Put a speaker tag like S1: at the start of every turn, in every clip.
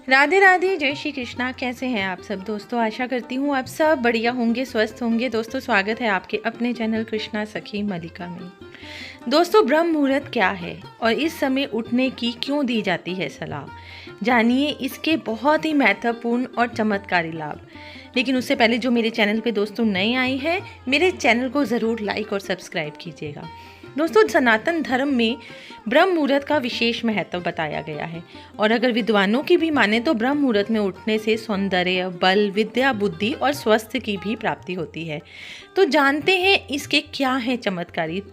S1: राधे राधे, जय श्री कृष्णा। कैसे हैं आप सब दोस्तों? आशा करती हूँ आप सब बढ़िया होंगे, स्वस्थ होंगे। दोस्तों स्वागत है आपके अपने चैनल कृष्णा सखी मलिका में। दोस्तों ब्रह्म मुहूर्त क्या है और इस समय उठने की क्यों दी जाती है सलाह, जानिए इसके बहुत ही महत्वपूर्ण और चमत्कारी लाभ। लेकिन उससे पहले जो मेरे चैनल पे दोस्तों नए आए हैं, मेरे चैनल को ज़रूर लाइक और सब्सक्राइब कीजिएगा। दोस्तों सनातन धर्म में ब्रह्म मुहूर्त का विशेष महत्व बताया गया है और अगर विद्वानों की भी माने तो ब्रह्म मुहूर्त में उठने से सौंदर्य, बल, विद्या, बुद्धि और स्वास्थ्य की भी प्राप्ति होती है। तो जानते हैं इसके क्या है चमत्कारी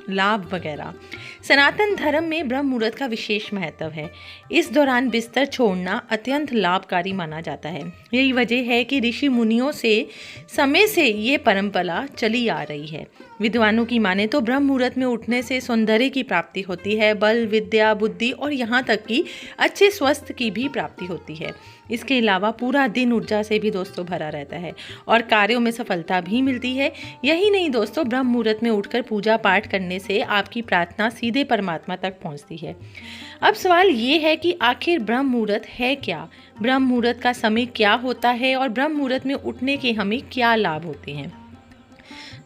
S1: लाभ वगैरह। सनातन धर्म में ब्रह्म मुहूर्त का विशेष महत्व है। इस दौरान बिस्तर छोड़ना अत्यंत लाभकारी माना जाता है। यही वजह है कि ऋषि मुनियों से समय से ये परंपरा चली आ रही है। विद्वानों की माने तो ब्रह्म मुहूर्त में उठने से सौंदर्य की प्राप्ति होती है, बल, विद्या, बुद्धि और यहाँ तक कि अच्छे स्वास्थ्य की भी प्राप्ति होती है। इसके अलावा पूरा दिन ऊर्जा से भी दोस्तों भरा रहता है और कार्यों में सफलता भी मिलती है। यही नहीं दोस्तों, ब्रह्म मुहूर्त में उठकर पूजा पाठ करने से आपकी प्रार्थना सीधे परमात्मा तक पहुंचती है। अब सवाल ये है कि आखिर ब्रह्म मुहूर्त है क्या, ब्रह्म मुहूर्त का समय क्या होता है और ब्रह्म मुहूर्त में उठने के हमें क्या लाभ होते हैं।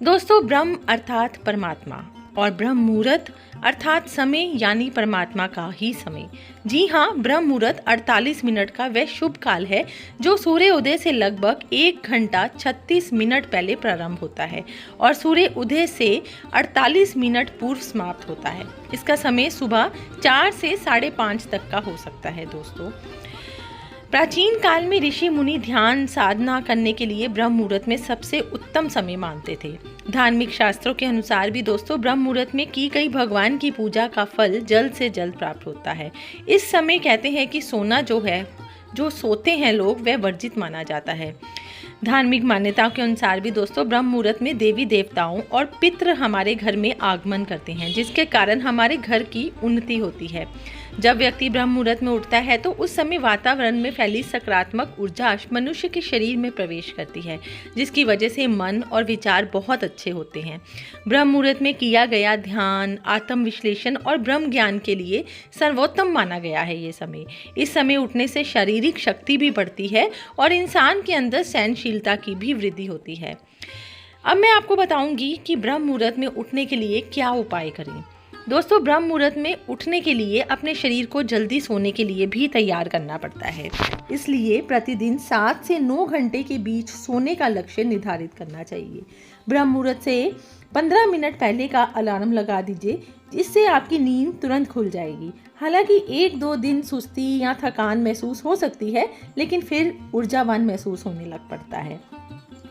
S1: दोस्तों ब्रह्म अर्थात परमात्मा और ब्रह्म मुहूर्त अर्थात समय यानी परमात्मा का ही समय। जी हाँ, ब्रह्म मुहूर्त 48 मिनट का वह शुभ काल है जो सूर्य उदय से लगभग 1 घंटा 36 मिनट पहले प्रारंभ होता है और सूर्य उदय से 48 मिनट पूर्व समाप्त होता है। इसका समय सुबह 4 से 5:30 तक का हो सकता है। दोस्तों प्राचीन काल में ऋषि मुनि ध्यान साधना करने के लिए ब्रह्म मुहूर्त में सबसे उत्तम समय मानते थे। धार्मिक शास्त्रों के अनुसार भी दोस्तों ब्रह्म मुहूर्त में की गई भगवान की पूजा का फल जल्द से जल्द प्राप्त होता है। इस समय कहते हैं कि सोना जो सोते हैं लोग वह वर्जित माना जाता है। धार्मिक मान्यताओं के अनुसार भी दोस्तों ब्रह्म मुहूर्त में देवी देवताओं और पितृ हमारे घर में आगमन करते हैं, जिसके कारण हमारे घर की उन्नति होती है। जब व्यक्ति ब्रह्म मुहूर्त में उठता है तो उस समय वातावरण में फैली सकारात्मक ऊर्जा मनुष्य के शरीर में प्रवेश करती है, जिसकी वजह से मन और विचार बहुत अच्छे होते हैं। ब्रह्म मुहूर्त में किया गया ध्यान, आत्म विश्लेषण और ब्रह्म ज्ञान के लिए सर्वोत्तम माना गया है ये समय। इस समय उठने से शारीरिक शक्ति भी बढ़ती है और इंसान के अंदर सहनशीलता की भी वृद्धि होती है। अब मैं आपको बताऊंगी कि ब्रह्म मुहूर्त में उठने के लिए क्या उपाय करें। दोस्तों ब्रह्म मुहूर्त में उठने के लिए अपने शरीर को जल्दी सोने के लिए भी तैयार करना पड़ता है। इसलिए प्रतिदिन 7 से 9 घंटे के बीच सोने का लक्ष्य निर्धारित करना चाहिए। ब्रह्म मुहूर्त से 15 मिनट पहले का अलार्म लगा दीजिए, जिससे आपकी नींद तुरंत खुल जाएगी। हालांकि 1-2 दिन सुस्ती या थकान महसूस हो सकती है, लेकिन फिर ऊर्जावान महसूस होने लग पड़ता है।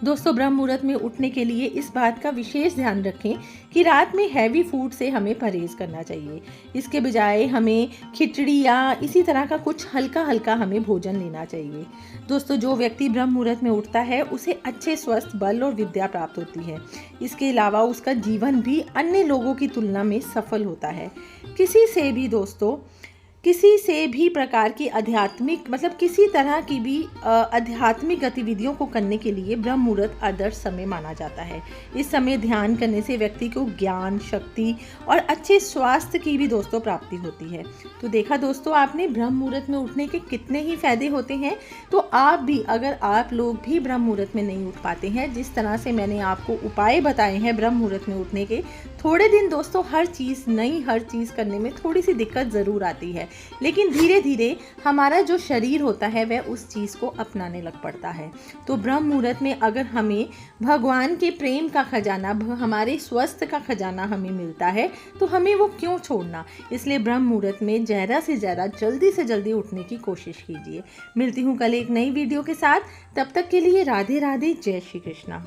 S1: दोस्तों ब्रह्म मुहूर्त में उठने के लिए इस बात का विशेष ध्यान रखें कि रात में हैवी फूड से हमें परहेज करना चाहिए। इसके बजाय हमें खिचड़ी या इसी तरह का कुछ हल्का हल्का हमें भोजन लेना चाहिए। दोस्तों जो व्यक्ति ब्रह्म मुहूर्त में उठता है उसे अच्छे स्वस्थ, बल और विद्या प्राप्त होती है। इसके अलावा उसका जीवन भी अन्य लोगों की तुलना में सफल होता है। किसी से भी प्रकार की किसी तरह की भी आध्यात्मिक गतिविधियों को करने के लिए ब्रह्म मुहूर्त आदर्श समय माना जाता है। इस समय ध्यान करने से व्यक्ति को ज्ञान, शक्ति और अच्छे स्वास्थ्य की भी दोस्तों प्राप्ति होती है। तो देखा दोस्तों आपने ब्रह्म मुहूर्त में उठने के कितने ही फायदे होते हैं। तो आप भी, अगर आप लोग भी ब्रह्म मुहूर्त में नहीं उठ पाते हैं, जिस तरह से मैंने आपको उपाय बताए हैं ब्रह्म मुहूर्त में उठने के, थोड़े दिन दोस्तों हर चीज़ करने में थोड़ी सी दिक्कत ज़रूर आती है, लेकिन धीरे धीरे हमारा जो शरीर होता है वह उस चीज़ को अपनाने लग पड़ता है। तो ब्रह्म मुहूर्त में अगर हमें भगवान के प्रेम का खजाना, हमारे स्वास्थ्य का खजाना हमें मिलता है, तो हमें वो क्यों छोड़ना। इसलिए ब्रह्म मुहूर्त में ज़्यादा से ज़्यादा जल्दी से जल्दी उठने की कोशिश कीजिए। मिलती हूँ कल एक नई वीडियो के साथ। तब तक के लिए राधे राधे, जय श्री कृष्णा।